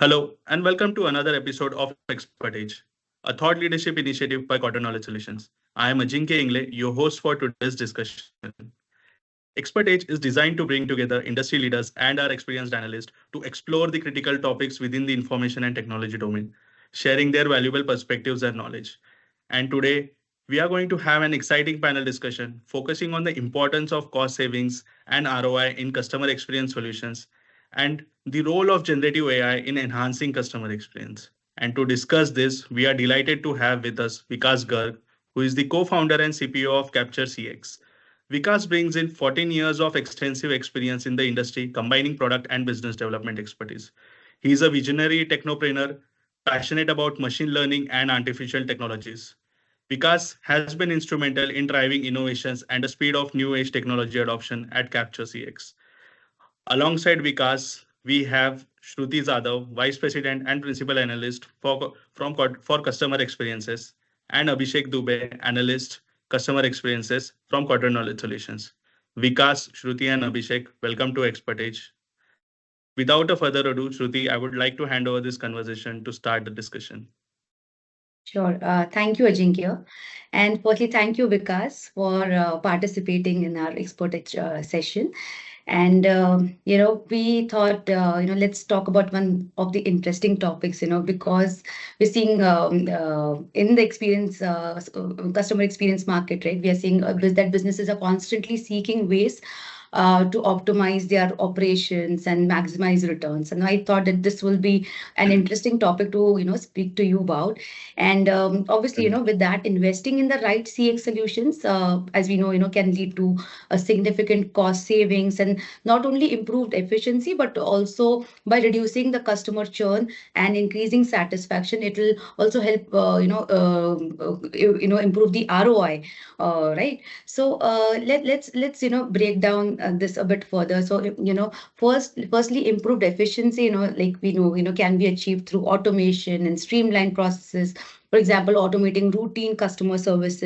Hello, and welcome to another episode of Expert Age, a thought leadership initiative by Quadrant Knowledge Solutions. I am Ajinkya Ingle, your host for today's discussion. Expert Age is designed to bring together industry leaders and our experienced analysts to explore the critical topics within the information and technology domain, sharing their valuable perspectives and knowledge. And today, we are going to have an exciting panel discussion focusing on the importance of cost savings and ROI in customer experience solutions and the role of generative AI in enhancing customer experience. And to discuss this, we are delighted to have with us Vikas Garg, who is the co-founder and CPO of Kapture CX. Vikas brings in 14 years of extensive experience in the industry, combining product and business development expertise. He is a visionary technopreneur, passionate about machine learning and artificial technologies. Vikas has been instrumental in driving innovations and the speed of new age technology adoption at Capture CX. Alongside Vikas, we have Shruti Jadhav, Vice President and Principal Analyst for Customer Experiences, and Abhishek Dubey, Analyst Customer Experiences from Quadrant Knowledge Solutions. Vikas, Shruti, and Abhishek, welcome to Expertage. Without a further ado, Shruti, I would like to hand over this conversation to start the discussion. Sure. Thank you, Ajinkya. And firstly, thank you, Vikas, for participating in our expert session. And, we thought, let's talk about one of the interesting topics, because we're seeing in the customer experience market, right? We are seeing that businesses are constantly seeking ways to optimize their operations and maximize returns. And I thought that this will be an interesting topic to, speak to you about. And obviously, with that, investing in the right CX solutions, as we know, can lead to a significant cost savings and not only improved efficiency, but also by reducing the customer churn and increasing satisfaction. It will also help, improve the ROI, right? So let's break down this a bit further. So firstly, improved efficiency, like we know, can be achieved through automation and streamlined processes. For example, automating routine customer which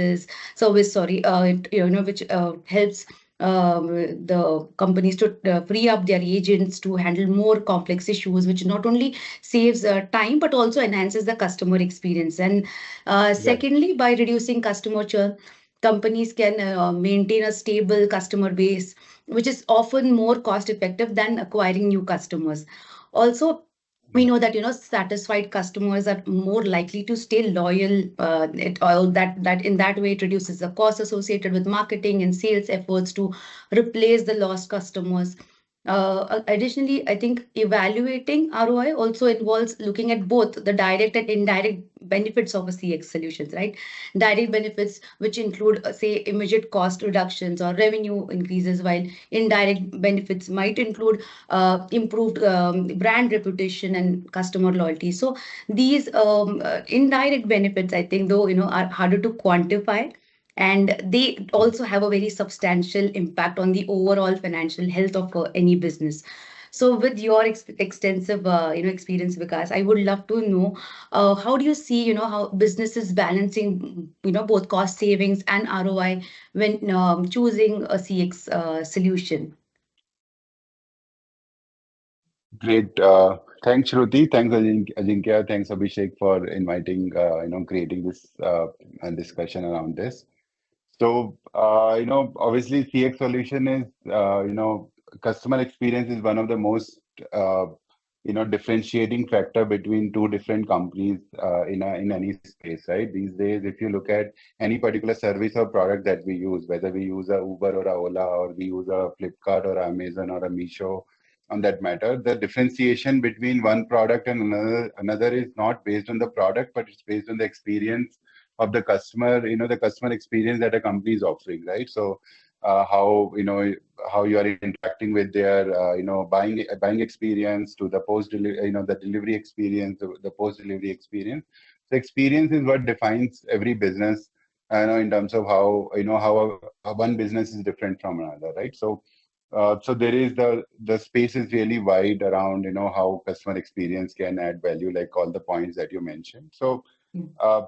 helps the companies to free up their agents to handle more complex issues, which not only saves time but also enhances the customer experience. And secondly, by reducing customer churn, companies can maintain a stable customer base, which is often more cost effective than acquiring new customers. Also, we know that satisfied customers are more likely to stay loyal. That in that way it reduces the cost associated with marketing and sales efforts to replace the lost customers. Additionally, I think evaluating ROI also involves looking at both the direct and indirect benefits of a CX solutions, right? Direct benefits, which include, say, immediate cost reductions or revenue increases, while indirect benefits might include improved brand reputation and customer loyalty. So these indirect benefits, I think, though, are harder to quantify, and they also have a very substantial impact on the overall financial health of any business. So with your extensive experience, Vikas, I would love to know how do you see how businesses balancing both cost savings and ROI when choosing a CX solution. Great. Thanks, Shruti. Thanks, Ajinkya. Thanks, Abhishek, for inviting, creating this discussion around this. So, obviously, CX solution is, customer experience is one of the most, differentiating factor between two different companies in any space, right? These days, if you look at any particular service or product that we use, whether we use a Uber or a Ola, or we use a Flipkart or Amazon or a Meesho, on that matter, the differentiation between one product and another is not based on the product, but it's based on the experience of the customer, the customer experience that a company is offering, right? So how you are interacting with their buying experience, to the post delivery, the delivery experience, the post delivery experience. So experience is what defines every business, in terms of how how one business is different from another, right? So there is the space is really wide around how customer experience can add value, like all the points that you mentioned. So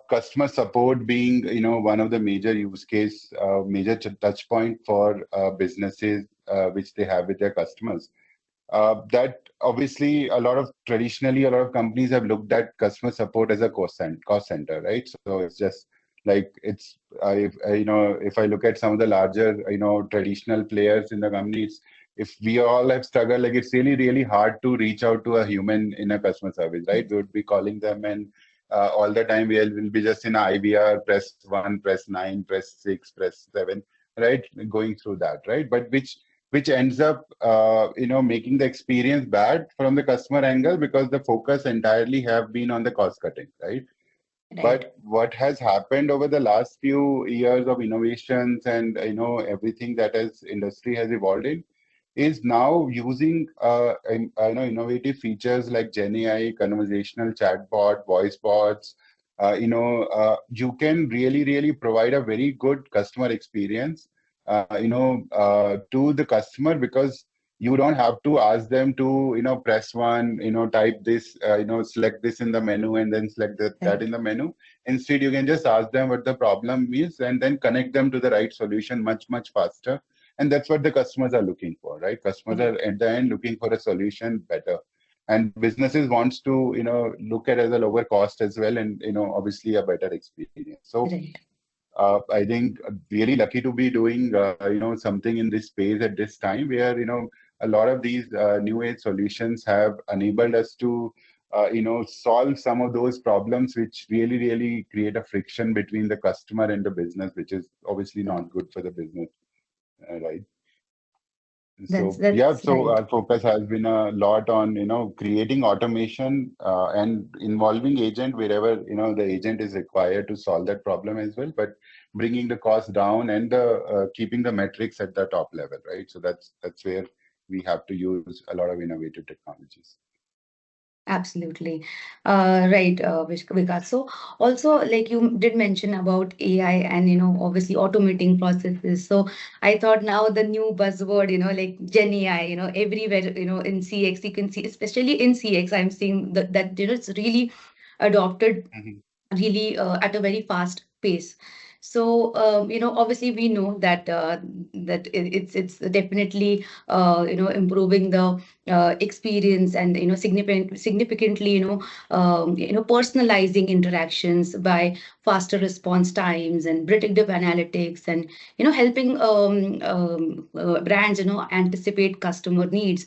customer support being one of the major use case, major touch point for businesses which they have with their customers. that obviously traditionally a lot of companies have looked at customer support as a cost center, right? So it's just like if I look at some of the larger traditional players in the companies, if we all have struggled, like it's really hard to reach out to a human in a customer service, right? We would be calling them, and all the time we'll be just in a IVR, press 1, press 9, press 6, press 7, right? Going through that, right? But which ends up making the experience bad from the customer angle, because the focus entirely have been on the cost cutting, right? Right. But what has happened over the last few years of innovations and everything that has industry has evolved in, is now using innovative features like Gen AI, conversational chatbot, voice bots. You can really provide a very good customer experience to the customer, because you don't have to ask them to press one, type this, select this in the menu, and then select that in the menu. Instead, you can just ask them what the problem is and then connect them to the right solution much faster. And that's what the customers are looking for, right? Customers are at the end looking for a solution better, and businesses wants to look at it as a lower cost as well, and obviously a better experience. So Right. I think really lucky to be doing something in this space at this time, where a lot of these new age solutions have enabled us to solve some of those problems which really create a friction between the customer and the business, which is obviously not good for the business, right? So yeah, That's so right. our focus has been a lot on creating automation and involving agent wherever the agent is required to solve that problem as well, but bringing the cost down and keeping the metrics at the top level, right? So that's where we have to use a lot of innovative technologies. Absolutely. Right, Vikas. So also, like you did mention about AI and, obviously automating processes. So I thought now the new buzzword, like Gen AI, everywhere, in CX, you can see, especially in CX, I'm seeing that, it's really adopted really at a very fast pace. So obviously we know that it's definitely improving the experience, and significantly personalizing interactions by faster response times and predictive analytics, and helping brands anticipate customer needs.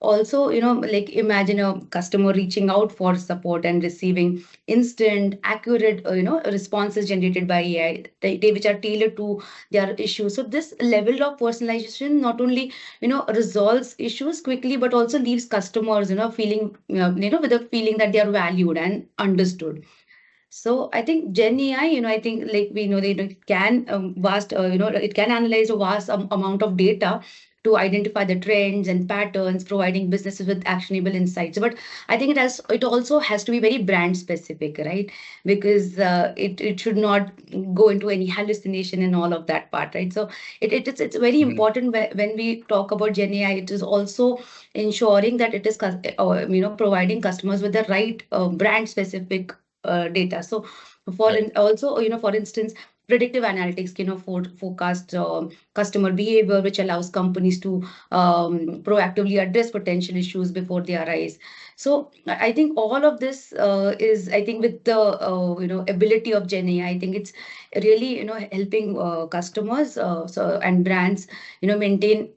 Also, like imagine a customer reaching out for support and receiving instant, accurate, responses generated by AI, which are tailored to their issues. So this level of personalization not only, resolves issues quickly, but also leaves customers, feeling, with a feeling that they are valued and understood. So I think Gen AI, I think like we know that it can it can analyze a vast amount of data to identify the trends and patterns, providing businesses with actionable insights. But I think it also has to be very brand specific, right? Because it should not go into any hallucination and all of that part, right? So it's very important when we talk about Gen AI. It is also ensuring that it is providing customers with the right brand specific data. So also, for instance, predictive analytics can forecast customer behavior, which allows companies to proactively address potential issues before they arise. So I think all of this is, I think, with the ability of Gen AI, I think it's really helping customers and brands maintain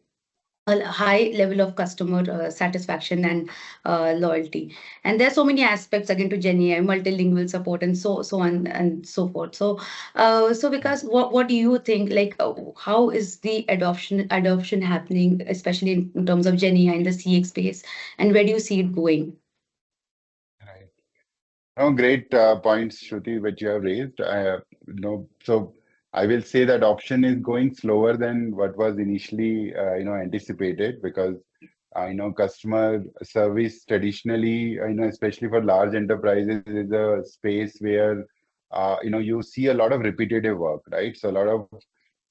a high level of customer satisfaction and loyalty. And there are so many aspects again to Gen AI, multilingual support, and so on and so forth. So because what do you think? Like, how is the adoption happening, especially in terms of Gen AI in the CX space, and where do you see it going? Right. Oh, great points, Shruti, which you have raised. So I will say that adoption is going slower than what was initially, anticipated, because customer service traditionally, especially for large enterprises, is a space where you see a lot of repetitive work, right? So a lot of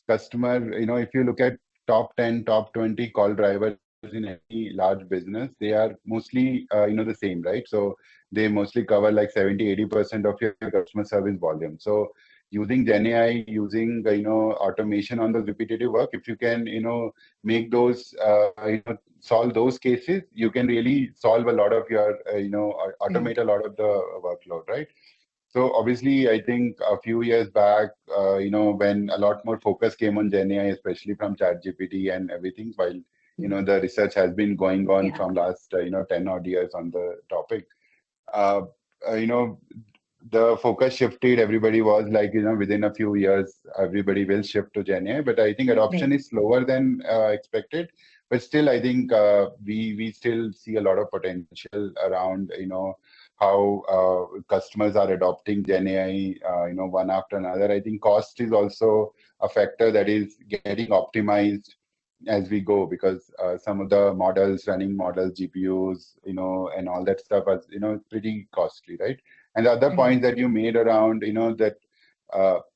customer, if you look at top 10, top 20 call drivers in any large business, they are mostly, the same, right? So they mostly cover like 70, 80% of your customer service volume. So using Gen AI, using automation on those repetitive work, if you can make those solve those cases, you can really solve a lot of your Right. automate a lot of the workload, right? So obviously, I think a few years back, when a lot more focus came on Gen AI, especially from ChatGPT and everything, while the research has been going on Yeah. from last 10 odd years on the topic. Uh, you know, the focus shifted. Everybody was like, within a few years, everybody will shift to Gen AI. But I think adoption Right. is slower than expected. But still, I think we still see a lot of potential around, how customers are adopting Gen AI, one after another. I think cost is also a factor that is getting optimized as we go, because some of the models, running models, GPUs, and all that stuff is, pretty costly, right? And the other Right. point that you made around, that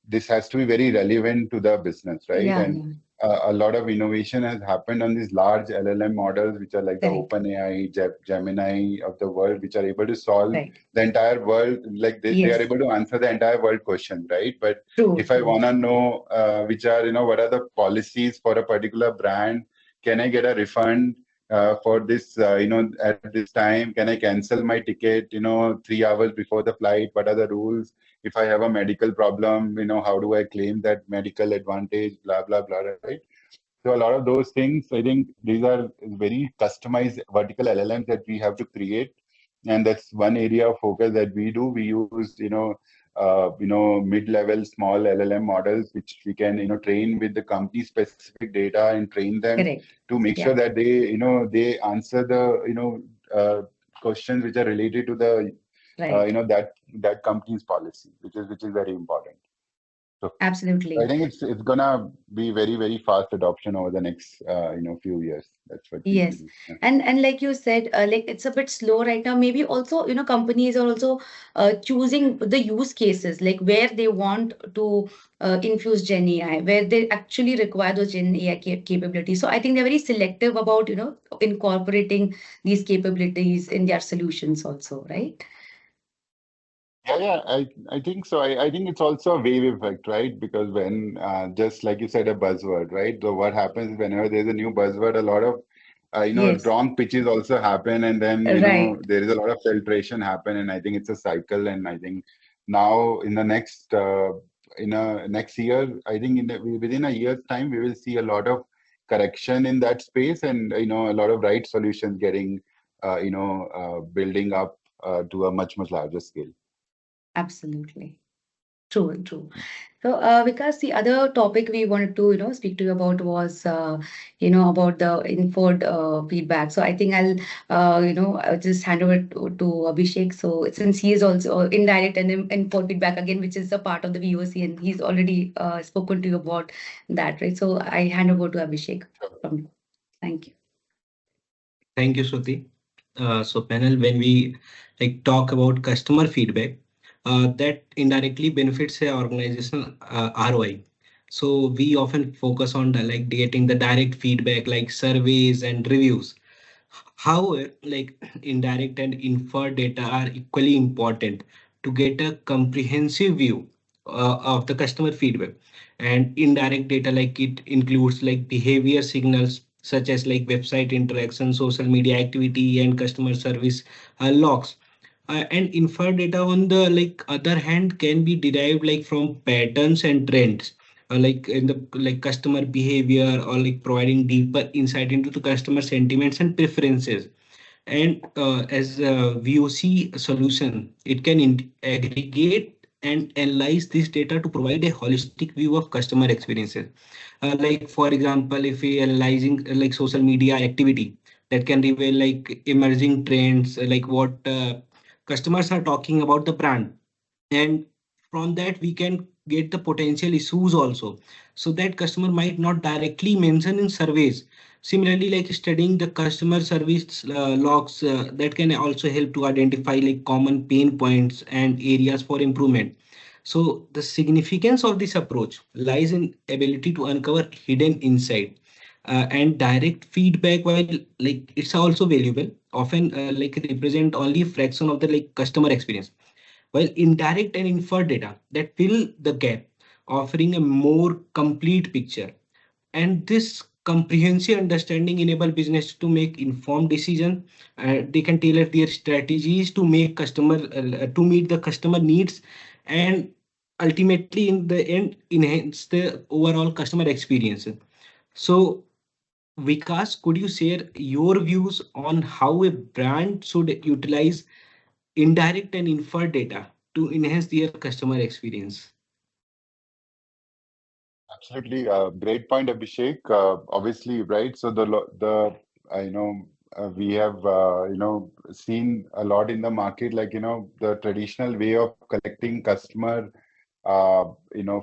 this has to be very relevant to the business, right? Yeah. And Yeah. a lot of innovation has happened on these large LLM models, which are like the Correct. OpenAI, Gemini of the world, which are able to solve Right. the entire world. Like they are Yes. able to answer the entire world question, right? But True. if I True. want to know which are, what are the policies for a particular brand, can I get a refund for this, at this time? Can I cancel my ticket, 3 hours before the flight? What are the rules? If I have a medical problem, how do I claim that medical advantage? Blah, blah, blah, right? So a lot of those things, I think these are very customized vertical LLMs that we have to create. And that's one area of focus that we do. We use, mid-level small LLM models, which we can, train with the company specific data and train them Correct. to make Yeah. sure that they answer the, questions which are related to the, Right. that company's policy, which is very important. So I Absolutely. think it's gonna be very, very fast adoption over the next few years. That's what we Yes. believe. Yeah. And like you said, like it's a bit slow right now. Maybe also, companies are also choosing the use cases, like where they want to infuse Gen AI, where they actually require those Gen AI capabilities. So I think they're very selective about, incorporating these capabilities in their solutions also, right? Yeah, I think so. I think it's also a wave effect, right? Because when just like you said, a buzzword, right? So what happens whenever there's a new buzzword, a lot of Yes. wrong pitches also happen, and then Right. there is a lot of filtration happen, and I think it's a cycle. And I think now in the next in a next year, I think within a year's time, we will see a lot of correction in that space, and a lot of right solutions getting building up to a much larger scale. Absolutely. True, true. So, because the other topic we wanted to, speak to you about was, about the inferred feedback. So I think I'll just hand over to Abhishek. So since he is also indirect and inferred feedback again, which is a part of the VOC, and he's already spoken to you about that, right? So I hand over to Abhishek from. Thank you. Thank you, Shruti. So panel, when we talk about customer feedback, that indirectly benefits a organizational ROI. So we often focus on getting the direct feedback like surveys and reviews. However, indirect and inferred data are equally important to get a comprehensive view of the customer feedback. And indirect data, it includes behavior signals such as website interaction, social media activity, and customer service logs. And inferred data, on the other hand, can be derived from patterns and trends, in the customer behavior, or providing deeper insight into the customer sentiments and preferences. And as a VOC solution, it can aggregate and analyze this data to provide a holistic view of customer experiences. Like for example, if we analyzing social media activity, that can reveal emerging trends, like what customers are talking about the brand, and from that we can get the potential issues also, so that customer might not directly mention in surveys. Similarly, studying the customer service logs, that can also help to identify common pain points and areas for improvement. So the significance of this approach lies in ability to uncover hidden insight. And direct feedback, while it's also valuable, often represent only a fraction of the customer experience. while indirect and inferred data that fill the gap, offering a more complete picture. And this comprehensive understanding enable business to make informed decision. They can tailor their strategies to make customer to meet the customer needs, and ultimately in the end enhance the overall customer experience. So Vikas, could you share your views on how a brand should utilize indirect and inferred data to enhance their customer experience? Absolutely, great point, Abhishek. Obviously, right. So I know we have seen a lot in the market, like the traditional way of collecting customer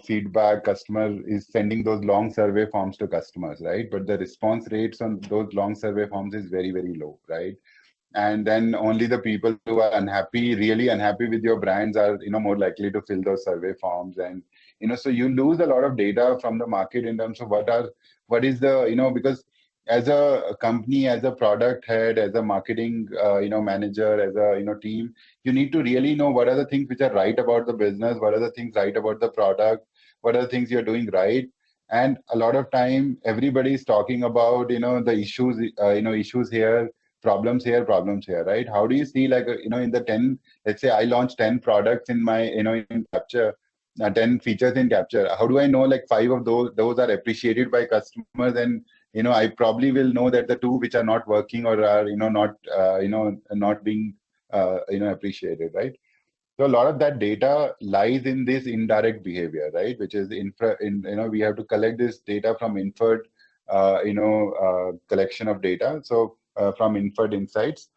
feedback. Customer is sending those long survey forms to customers, right? But the response rates on those long survey forms is very, very low, right? And then only the people who are unhappy, really unhappy with your brands, are more likely to fill those survey forms. And so you lose a lot of data from the market in terms of what is the because as a company, as a product head, as a marketing manager, as a team, you need to really know what are the things which are right about the business, what are the things right about the product, what are the things you're doing right. And a lot of time everybody is talking about the issues, issues here, problems here, right? How do you see, like, in the 10, let's say I launch 10 products in my, in Capture, 10 features in Capture. How do I know like 5 of those are appreciated by customers? And, I probably will know that the 2 which are not working or are, not being, appreciated, right? So a lot of that data lies in this indirect behavior, right? Which is we have to collect this data from inferred, collection of data. So from inferred insights.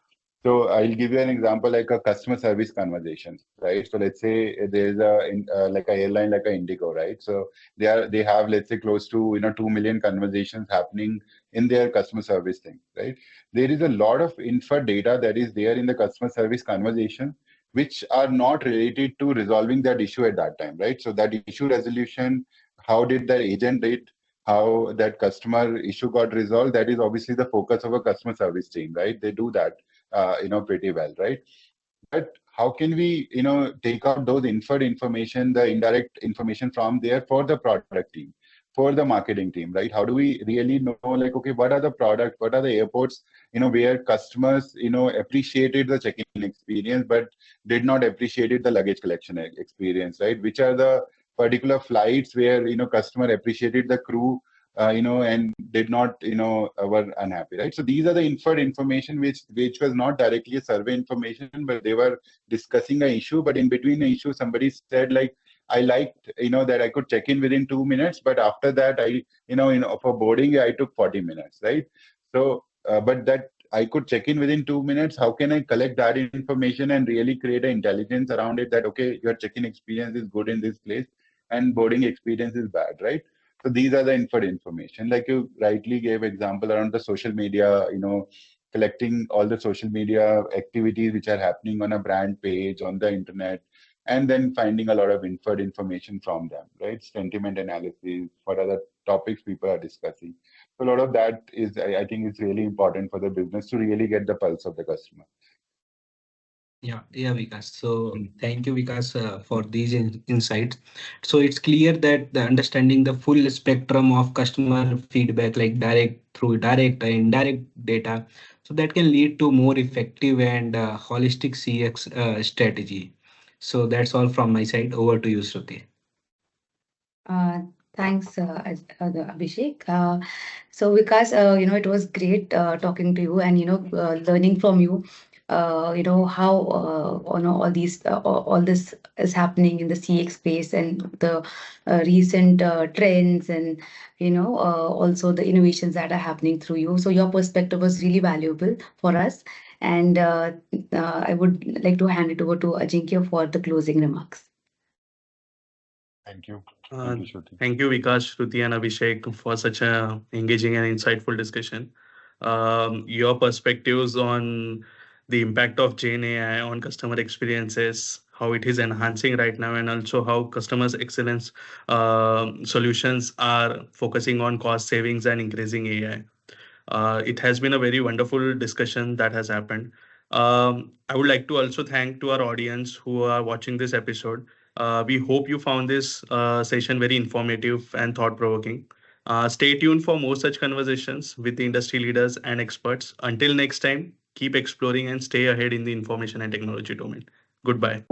So I'll give you an example, like a customer service conversations, right? So let's say there's like a airline like a Indigo, right? So they have, let's say, close to 2 million conversations happening in their customer service thing, right? There is a lot of inferred data that is there in the customer service conversation, which are not related to resolving that issue at that time, right? So that issue resolution, how did the agent did, how that customer issue got resolved, that is obviously the focus of a customer service team, right? They do that, pretty well, right? But how can we, take out those inferred information, the indirect information from there for the product team, for the marketing team, right? How do we really know, like, okay, what are the products, what are the airports, where customers, appreciated the check-in experience, but did not appreciated the luggage collection experience, right? Which are the particular flights where, customer appreciated the crew, and did not, were unhappy, right? So these are the inferred information which was not directly a survey information, but they were discussing an issue. But in between the issue, somebody said, like, I liked, that I could check in within 2 minutes, but after that, for boarding, I took 40 minutes, right? So, but that I could check in within 2 minutes. How can I collect that information and really create an intelligence around it that, okay, your check-in experience is good in this place and boarding experience is bad, right? So these are the inferred information. Like you rightly gave example around the social media, collecting all the social media activities which are happening on a brand page, on the internet, and then finding a lot of inferred information from them, right? Sentiment analysis, what are the topics people are discussing. So a lot of that is, I think it's really important for the business to really get the pulse of the customer. Yeah, Vikas. So thank you, Vikas, for these insights. So it's clear that the understanding the full spectrum of customer feedback, like direct, through direct and indirect data, so that can lead to more effective and holistic CX strategy. So that's all from my side. Over to you, Shruti. Thanks, Abhishek. So Vikas, it was great talking to you and learning from you. How all this is happening in the CX space and the recent trends and also the innovations that are happening through you. So your perspective was really valuable for us, and I would like to hand it over to Ajinkya for the closing remarks. Thank you. Thank you, Vikas, Shruti, and Abhishek, for such a engaging and insightful discussion. Your perspectives on the impact of Gen AI on customer experiences, how it is enhancing right now, and also how customers' excellence solutions are focusing on cost savings and increasing AI. It has been a very wonderful discussion that has happened. I would like to also thank to our audience who are watching this episode. We hope you found this session very informative and thought-provoking. Stay tuned for more such conversations with the industry leaders and experts. Until next time, keep exploring and stay ahead in the information and technology domain. Goodbye.